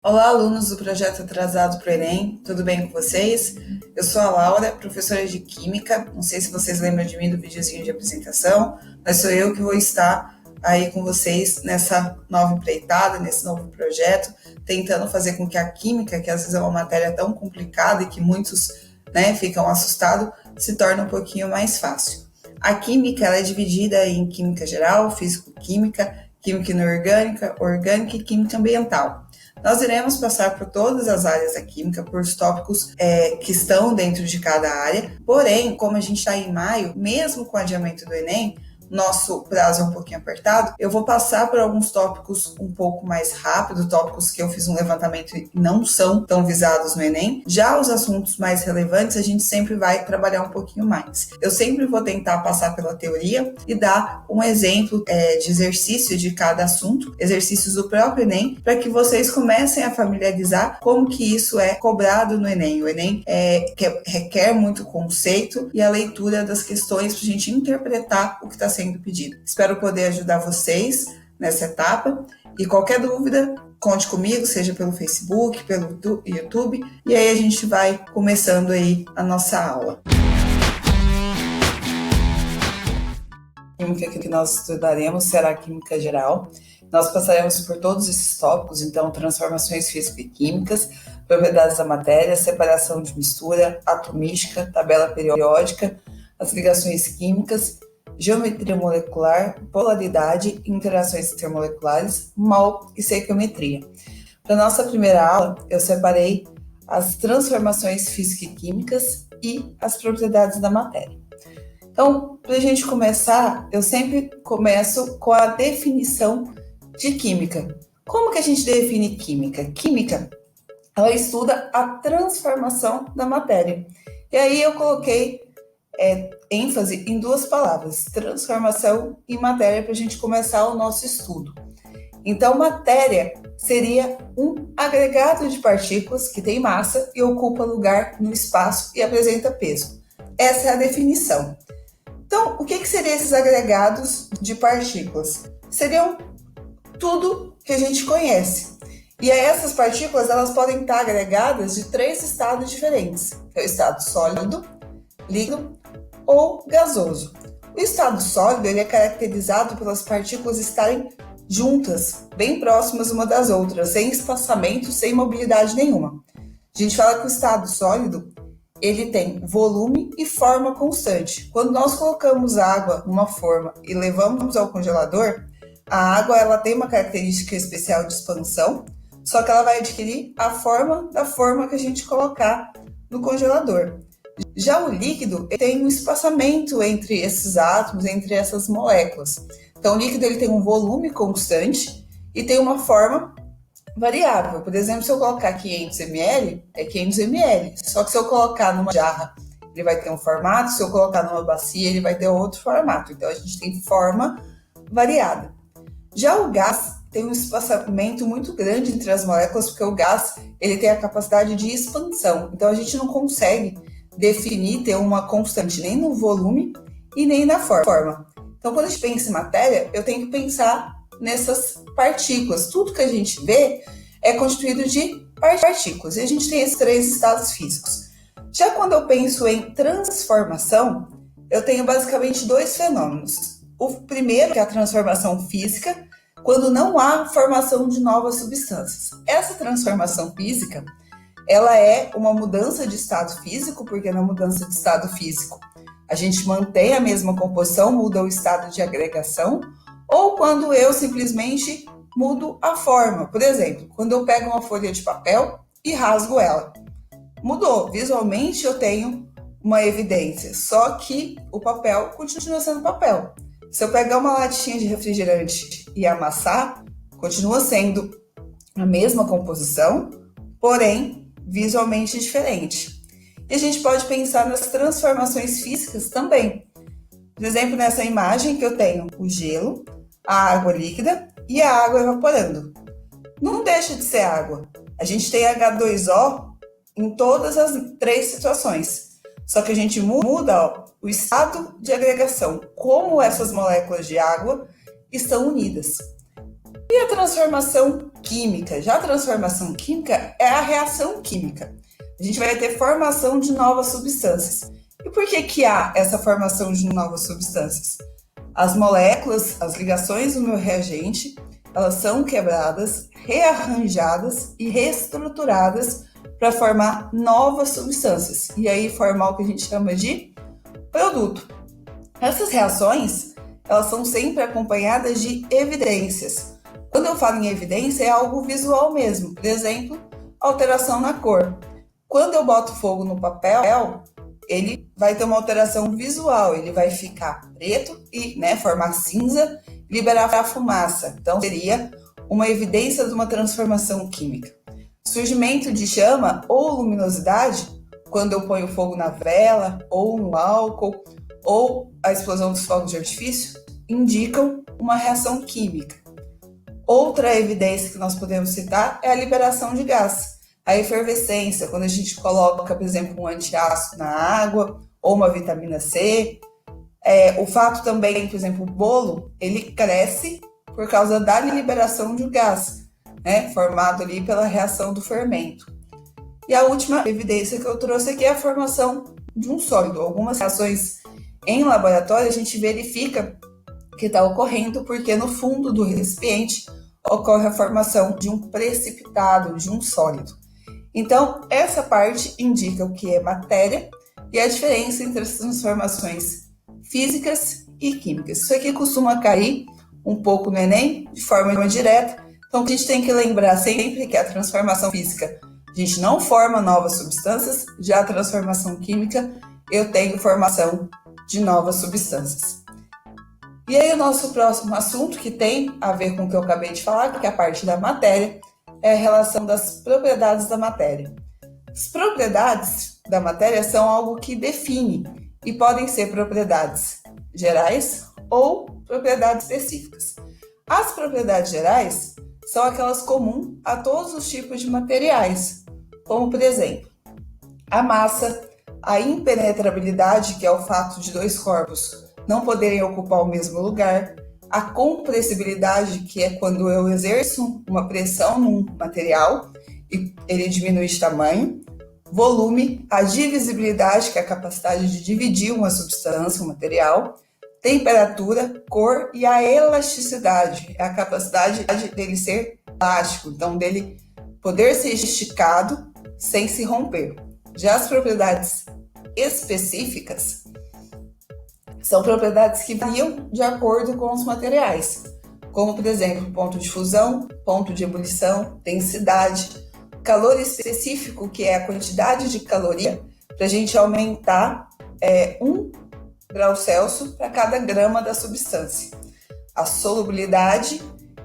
Olá, alunos do projeto Atrasado para o Enem, tudo bem com vocês? Eu sou a Laura, professora de Química. Não sei se vocês lembram de mim do videozinho de apresentação, mas sou eu que vou estar aí com vocês nessa nova empreitada, nesse novo projeto, tentando fazer com que a Química, que às vezes é uma matéria tão complicada e que muitos ficam assustados, se torne um pouquinho mais fácil. A Química ela é dividida em Química Geral, Físico-Química, Química Inorgânica, Orgânica e Química Ambiental. Nós iremos passar por todas as áreas da química, por os tópicos que estão dentro de cada área. Porém, como a gente está em maio, mesmo com o adiamento do Enem, nosso prazo é um pouquinho apertado, eu vou passar por alguns tópicos um pouco mais rápido, tópicos que eu fiz um levantamento e não são tão visados no Enem. Já os assuntos mais relevantes, a gente sempre vai trabalhar um pouquinho mais. Eu sempre vou tentar passar pela teoria e dar um exemplo de exercício de cada assunto, exercícios do próprio Enem, para que vocês comecem a familiarizar como que isso é cobrado no Enem. O Enem requer muito conceito e a leitura das questões para a gente interpretar o que está sendo pedido. Espero poder ajudar vocês nessa etapa e qualquer dúvida, conte comigo, seja pelo Facebook, pelo YouTube, e aí a gente vai começando aí a nossa aula. A química que nós estudaremos será a Química Geral. Nós passaremos por todos esses tópicos, então, transformações físico-químicas, propriedades da matéria, separação de mistura, atomística, tabela periódica, as ligações químicas, geometria molecular, polaridade, interações intermoleculares, mol e estequiometria. Para nossa primeira aula, eu separei as transformações físico-químicas e as propriedades da matéria. Então, para a gente começar, eu sempre começo com a definição de química. Como que a gente define química? Química, ela estuda a transformação da matéria. E aí eu coloquei ênfase em duas palavras, transformação e matéria, para a gente começar o nosso estudo. Então, matéria seria um agregado de partículas que tem massa e ocupa lugar no espaço e apresenta peso. Essa é a definição. Então, o que seriam esses agregados de partículas? Seriam tudo que a gente conhece. E aí essas partículas elas podem estar agregadas de 3 estados diferentes, que é o estado sólido, líquido ou gasoso. O estado sólido ele é caracterizado pelas partículas estarem juntas, bem próximas uma das outras, sem espaçamento, sem mobilidade nenhuma. A gente fala que o estado sólido ele tem volume e forma constante. Quando nós colocamos água numa forma e levamos ao congelador, a água ela tem uma característica especial de expansão, só que ela vai adquirir a forma da forma que a gente colocar no congelador. Já o líquido tem um espaçamento entre esses átomos, entre essas moléculas. Então, o líquido ele tem um volume constante e tem uma forma variável. Por exemplo, se eu colocar 500 ml, é 500 ml. Só que se eu colocar numa jarra, ele vai ter um formato. Se eu colocar numa bacia, ele vai ter outro formato. Então, a gente tem forma variada. Já o gás tem um espaçamento muito grande entre as moléculas, porque o gás ele tem a capacidade de expansão. Então, a gente não consegue definir, ter uma constante nem no volume e nem na forma. Então, quando a gente pensa em matéria, eu tenho que pensar nessas partículas. Tudo que a gente vê é constituído de partículas. E a gente tem esses 3 estados físicos. Já quando eu penso em transformação, eu tenho basicamente 2 fenômenos. O primeiro, que é a transformação física, quando não há formação de novas substâncias. Essa transformação física, ela é uma mudança de estado físico, porque na mudança de estado físico a gente mantém a mesma composição, muda o estado de agregação, ou quando eu simplesmente mudo a forma. Por exemplo, quando eu pego uma folha de papel e rasgo ela. Mudou. Visualmente eu tenho uma evidência, só que o papel continua sendo papel. Se eu pegar uma latinha de refrigerante e amassar, continua sendo a mesma composição, porém visualmente diferente. E a gente pode pensar nas transformações físicas também. Por exemplo, nessa imagem que eu tenho o gelo, a água líquida e a água evaporando. Não deixa de ser água. A gente tem H2O em todas as 3 situações. Só que a gente muda o estado de agregação, como essas moléculas de água estão unidas. E a transformação química? Já a transformação química é a reação química. A gente vai ter formação de novas substâncias. E por que há essa formação de novas substâncias? As moléculas, as ligações do meu reagente, elas são quebradas, rearranjadas e reestruturadas para formar novas substâncias. E aí formar o que a gente chama de produto. Essas reações, elas são sempre acompanhadas de evidências. Quando eu falo em evidência, é algo visual mesmo. Por exemplo, alteração na cor. Quando eu boto fogo no papel, ele vai ter uma alteração visual, ele vai ficar preto e formar cinza, liberar a fumaça. Então, seria uma evidência de uma transformação química. Surgimento de chama ou luminosidade, quando eu ponho fogo na vela, ou no álcool, ou a explosão dos fogos de artifício, indicam uma reação química. Outra evidência que nós podemos citar é a liberação de gás. A efervescência, quando a gente coloca, por exemplo, um antiácido na água ou uma vitamina C. O fato também, por exemplo, o bolo, ele cresce por causa da liberação de gás, formado ali pela reação do fermento. E a última evidência que eu trouxe aqui é a formação de um sólido. Algumas reações em laboratório a gente verifica que está ocorrendo porque no fundo do recipiente ocorre a formação de um precipitado, de um sólido. Então, essa parte indica o que é matéria e a diferença entre as transformações físicas e químicas. Isso aqui costuma cair um pouco no Enem, de forma direta. Então, a gente tem que lembrar sempre que a transformação física, a gente não forma novas substâncias, já a transformação química, eu tenho formação de novas substâncias. E aí, o nosso próximo assunto, que tem a ver com o que eu acabei de falar, que é a parte da matéria, é a relação das propriedades da matéria. As propriedades da matéria são algo que define e podem ser propriedades gerais ou propriedades específicas. As propriedades gerais são aquelas comuns a todos os tipos de materiais, como, por exemplo, a massa, a impenetrabilidade, que é o fato de dois corpos não poderem ocupar o mesmo lugar, a compressibilidade, que é quando eu exerço uma pressão num material e ele diminui de tamanho, volume, a divisibilidade, que é a capacidade de dividir uma substância, um material, temperatura, cor e a elasticidade, é a capacidade dele ser elástico, então dele poder ser esticado sem se romper. Já as propriedades específicas são propriedades que variam de acordo com os materiais, como, por exemplo, ponto de fusão, ponto de ebulição, densidade, calor específico, que é a quantidade de caloria, para a gente aumentar 1 grau Celsius para cada grama da substância, a solubilidade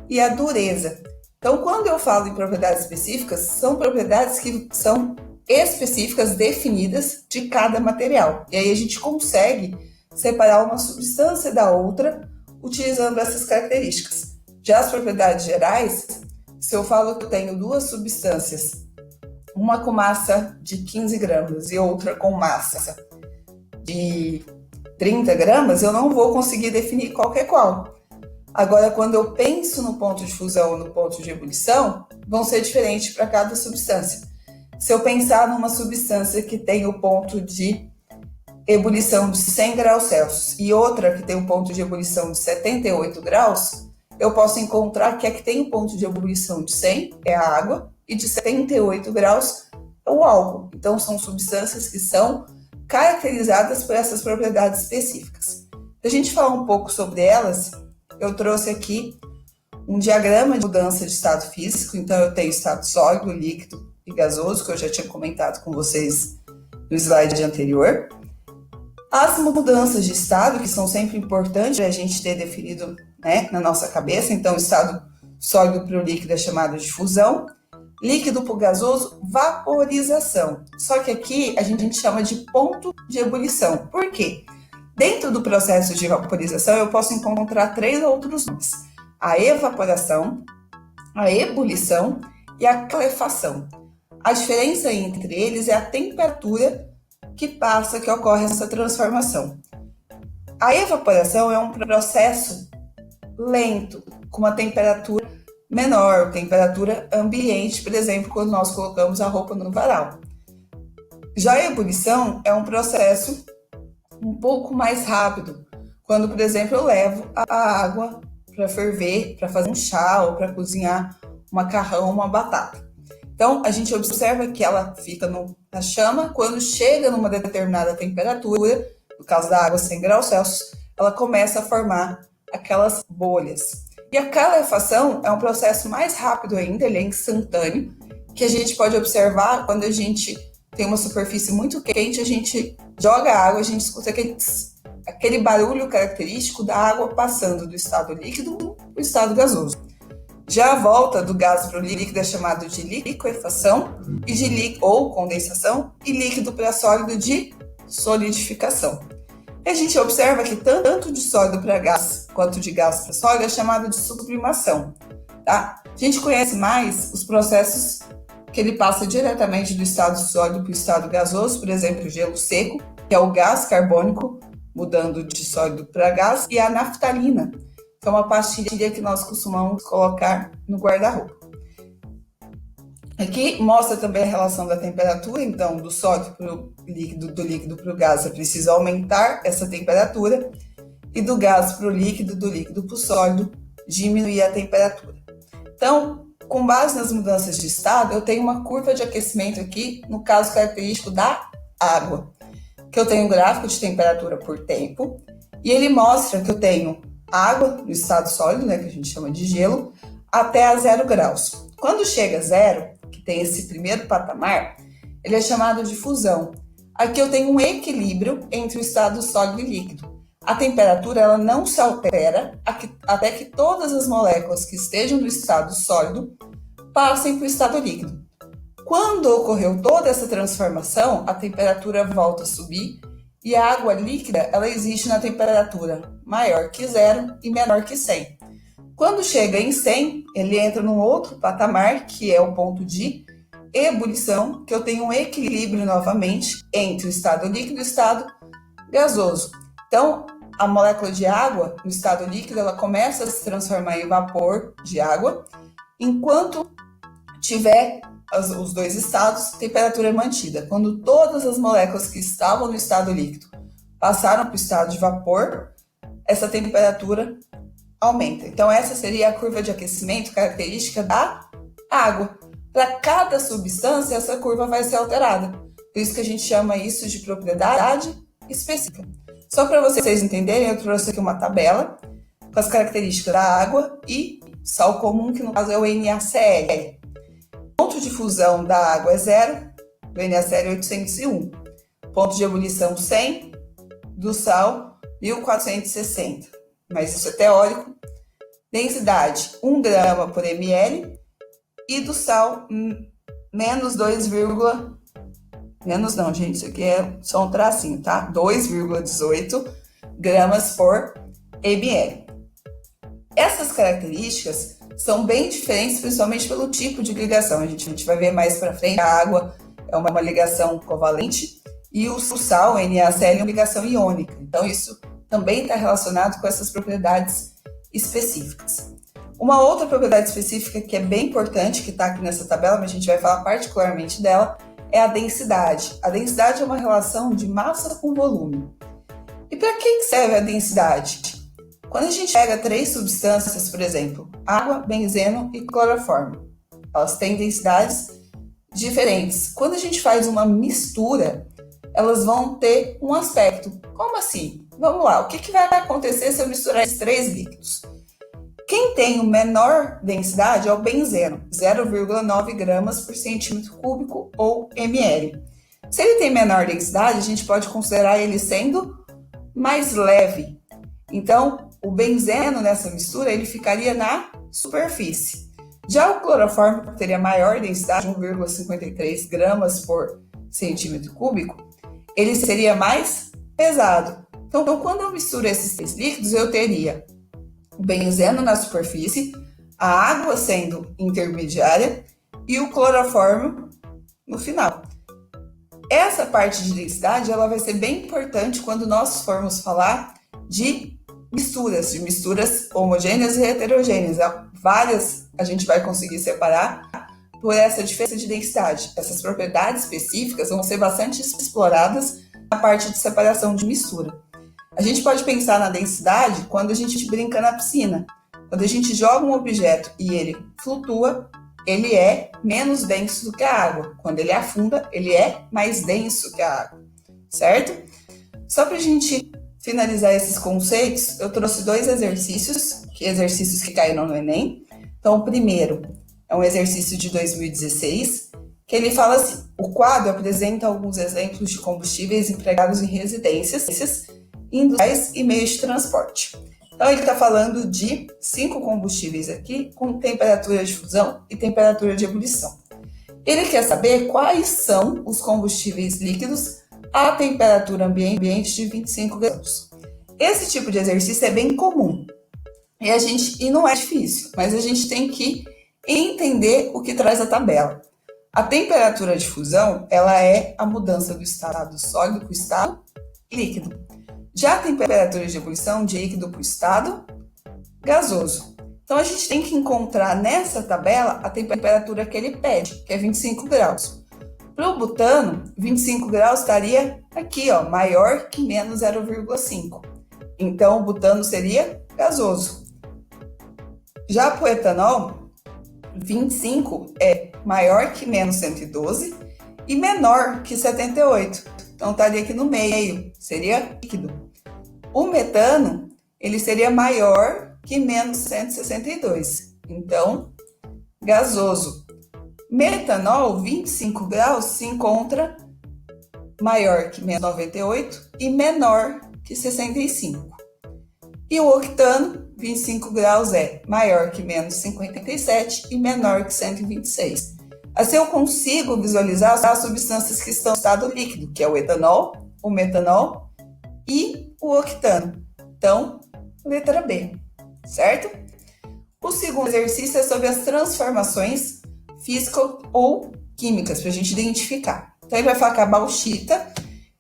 e a dureza. Então, quando eu falo em propriedades específicas, são propriedades que são específicas, definidas de cada material. E aí a gente consegue separar uma substância da outra utilizando essas características. Já as propriedades gerais, se eu falo que eu tenho duas substâncias, uma com massa de 15 gramas e outra com massa de 30 gramas, eu não vou conseguir definir qual é qual. Agora, quando eu penso no ponto de fusão ou no ponto de ebulição, vão ser diferentes para cada substância. Se eu pensar numa substância que tem o ponto de ebulição de 100 graus Celsius e outra que tem um ponto de ebulição de 78 graus, eu posso encontrar que a que tem o ponto de ebulição de 100 é a água e de 78 graus é o álcool. Então, são substâncias que são caracterizadas por essas propriedades específicas. Para a gente falar um pouco sobre elas, eu trouxe aqui um diagrama de mudança de estado físico. Então, eu tenho estado sólido, líquido e gasoso, que eu já tinha comentado com vocês no slide anterior. As mudanças de estado, que são sempre importantes a gente ter definido na nossa cabeça. Então, o estado sólido para o líquido é chamado de fusão, líquido para o gasoso, vaporização. Só que aqui a gente chama de ponto de ebulição. Por quê? Dentro do processo de vaporização, eu posso encontrar 3 outros nomes: a evaporação, a ebulição e a calefação. A diferença entre eles é a temperatura que ocorre essa transformação. A evaporação é um processo lento, com uma temperatura menor, temperatura ambiente, por exemplo, quando nós colocamos a roupa no varal. Já a ebulição é um processo um pouco mais rápido, quando, por exemplo, eu levo a água para ferver, para fazer um chá ou para cozinhar um macarrão, uma batata. Então, a gente observa que ela fica na chama, quando chega numa determinada temperatura, no caso da água 100 graus Celsius, ela começa a formar aquelas bolhas. E a calefação é um processo mais rápido ainda, ele é instantâneo, que a gente pode observar quando a gente tem uma superfície muito quente, a gente joga água, a gente escuta aquele barulho característico da água passando do estado líquido para o estado gasoso. Já a volta do gás para o líquido é chamado de liquefação ou condensação, e líquido para sólido de solidificação. E a gente observa que tanto de sólido para gás quanto de gás para sólido é chamado de sublimação. Tá? A gente conhece mais os processos que ele passa diretamente do estado sólido para o estado gasoso, por exemplo, o gelo seco, que é o gás carbônico, mudando de sólido para gás, e a naftalina, que é uma pastilha que nós costumamos colocar no guarda-roupa. Aqui mostra também a relação da temperatura, então, do sólido para o líquido, do líquido para o gás, é preciso aumentar essa temperatura, e do gás para o líquido, do líquido para o sólido, diminuir a temperatura. Então, com base nas mudanças de estado, eu tenho uma curva de aquecimento aqui, no caso característico da água, que eu tenho um gráfico de temperatura por tempo, e ele mostra que eu tenho água no estado sólido, né, que a gente chama de gelo, até a 0 graus. Quando chega a 0, que tem esse primeiro patamar, ele é chamado de fusão. Aqui eu tenho um equilíbrio entre o estado sólido e líquido. A temperatura ela não se altera até que todas as moléculas que estejam no estado sólido passem para o estado líquido. Quando ocorreu toda essa transformação, a temperatura volta a subir e a água líquida ela existe na temperatura maior que 0 e menor que 100. Quando chega em 100, ele entra num outro patamar, que é o ponto de ebulição, que eu tenho um equilíbrio novamente entre o estado líquido e o estado gasoso. Então, a molécula de água, no estado líquido, ela começa a se transformar em vapor de água, enquanto tiver os dois estados, a temperatura é mantida. Quando todas as moléculas que estavam no estado líquido passaram para o estado de vapor, essa temperatura aumenta. Então, essa seria a curva de aquecimento característica da água. Para cada substância, essa curva vai ser alterada. Por isso que a gente chama isso de propriedade específica. Só para vocês entenderem, eu trouxe aqui uma tabela com as características da água e sal comum, que no caso é o NaCl. O ponto de fusão da água é 0, do NaCl é 801. Ponto de ebulição 100, do sal 1460. Mas isso é teórico. Densidade 1 grama por ml e do sal menos 2, menos não, gente, isso aqui é só um tracinho, tá? 2,18 gramas por ml. Essas características são bem diferentes, principalmente pelo tipo de ligação. A gente vai ver mais para frente, a água é uma ligação covalente e o sal, o NaCl, é uma ligação iônica. Então, isso também está relacionado com essas propriedades específicas. Uma outra propriedade específica que é bem importante, que está aqui nessa tabela, mas a gente vai falar particularmente dela, é a densidade. A densidade é uma relação de massa com volume. E para que serve a densidade? Quando a gente pega 3 substâncias, por exemplo, água, benzeno e cloroformo, elas têm densidades diferentes. Quando a gente faz uma mistura, elas vão ter um aspecto. Como assim? Vamos lá, o que vai acontecer se eu misturar esses 3 líquidos? Quem tem o menor densidade é o benzeno, 0,9 gramas por centímetro cúbico ou ml. Se ele tem menor densidade, a gente pode considerar ele sendo mais leve. Então, o benzeno nessa mistura, ele ficaria na superfície. Já o cloroformo, que teria maior densidade, 1,53 gramas por centímetro cúbico, ele seria mais pesado. Então, quando eu misturo esses 3 líquidos, eu teria o benzeno na superfície, a água sendo intermediária e o cloroformo no final. Essa parte de densidade ela vai ser bem importante quando nós formos falar de de misturas homogêneas e heterogêneas. Várias a gente vai conseguir separar por essa diferença de densidade. Essas propriedades específicas vão ser bastante exploradas na parte de separação de mistura. A gente pode pensar na densidade quando a gente brinca na piscina. Quando a gente joga um objeto e ele flutua, ele é menos denso do que a água. Quando ele afunda, ele é mais denso que a água, certo? Só para a gente finalizar esses conceitos, eu trouxe 2 exercícios que caíram no Enem. Então, o primeiro é um exercício de 2016, que ele fala assim: o quadro apresenta alguns exemplos de combustíveis empregados em residências, industriais e meios de transporte. Então, ele está falando de 5 combustíveis aqui com temperatura de fusão e temperatura de ebulição. Ele quer saber quais são os combustíveis líquidos à temperatura ambiente de 25 graus. Esse tipo de exercício é bem comum e não é difícil, mas a gente tem que entender o que traz a tabela. A temperatura de fusão, ela é a mudança do estado sólido para o estado líquido. Já a temperatura de ebulição, de líquido para o estado gasoso. Então, a gente tem que encontrar nessa tabela a temperatura que ele pede, que é 25 graus. Para o butano, 25 graus estaria aqui, ó, maior que menos 0,5. Então, o butano seria gasoso. Já para o etanol, 25 é maior que menos 112 e menor que 78. Então, estaria aqui no meio, seria líquido. O metano, ele seria maior que menos 162. Então, gasoso. Metanol, 25 graus, se encontra maior que menos 98 e menor que 65. E o octano, 25 graus, é maior que menos 57 e menor que 126. Assim eu consigo visualizar as substâncias que estão em estado líquido, que é o etanol, o metanol e o octano. Então, letra B, certo? O segundo exercício é sobre as transformações físicas ou químicas, para a gente identificar. Então, ele vai falar que a bauxita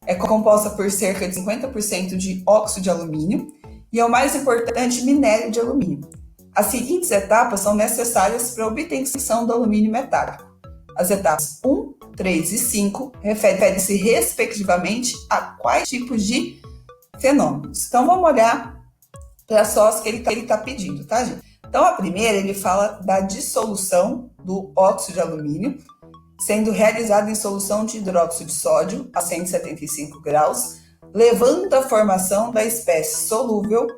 é composta por cerca de 50% de óxido de alumínio e é o mais importante minério de alumínio. As seguintes etapas são necessárias para a obtenção do alumínio metálico. As etapas 1, 3 e 5 referem-se respectivamente a quais tipos de fenômenos. Então, vamos olhar para só as que ele está pedindo, tá, gente? Então, a primeira, ele fala da dissolução do óxido de alumínio, sendo realizada em solução de hidróxido de sódio a 175 graus, levando à formação da espécie solúvel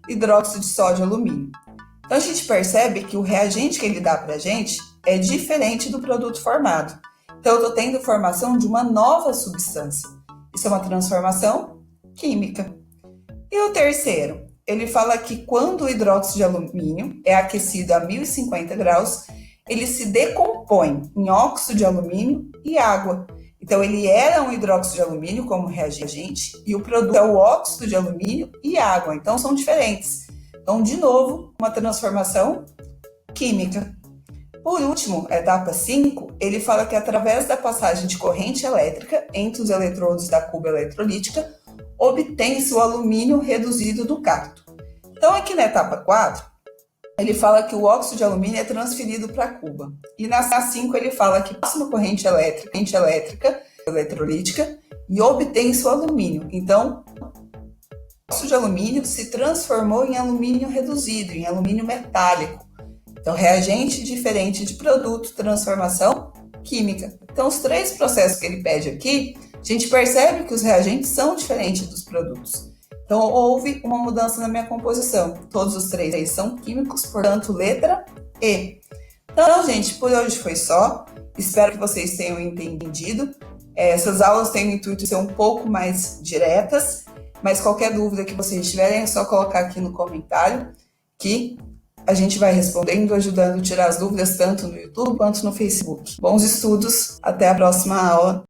hidróxido de sódio alumínio. Então, a gente percebe que o reagente que ele dá para a gente é diferente do produto formado. Então, eu estou tendo formação de uma nova substância. Isso é uma transformação química. E o terceiro, ele fala que quando o hidróxido de alumínio é aquecido a 1050 graus, ele se decompõe em óxido de alumínio e água. Então, ele era um hidróxido de alumínio como reagente e o produto é o óxido de alumínio e água. Então, são diferentes. Então, de novo, uma transformação química. Por último, a etapa 5, ele fala que através da passagem de corrente elétrica entre os eletrodos da cuba eletrolítica, obtém-se o alumínio reduzido do cátodo. Então, aqui na etapa 4, ele fala que o óxido de alumínio é transferido para a cuba. E na 5, ele fala que passa uma corrente elétrica eletrolítica e obtém-se o alumínio. Então, o óxido de alumínio se transformou em alumínio reduzido, em alumínio metálico. Então, reagente diferente de produto, transformação química. Então, os 3 processos que ele pede aqui, a gente percebe que os reagentes são diferentes dos produtos. Então, houve uma mudança na minha composição. Todos os 3 aí são químicos, portanto, letra E. Então, gente, por hoje foi só. Espero que vocês tenham entendido. Essas aulas têm o intuito de ser um pouco mais diretas, mas qualquer dúvida que vocês tiverem é só colocar aqui no comentário que a gente vai respondendo, ajudando a tirar as dúvidas tanto no YouTube quanto no Facebook. Bons estudos, até a próxima aula.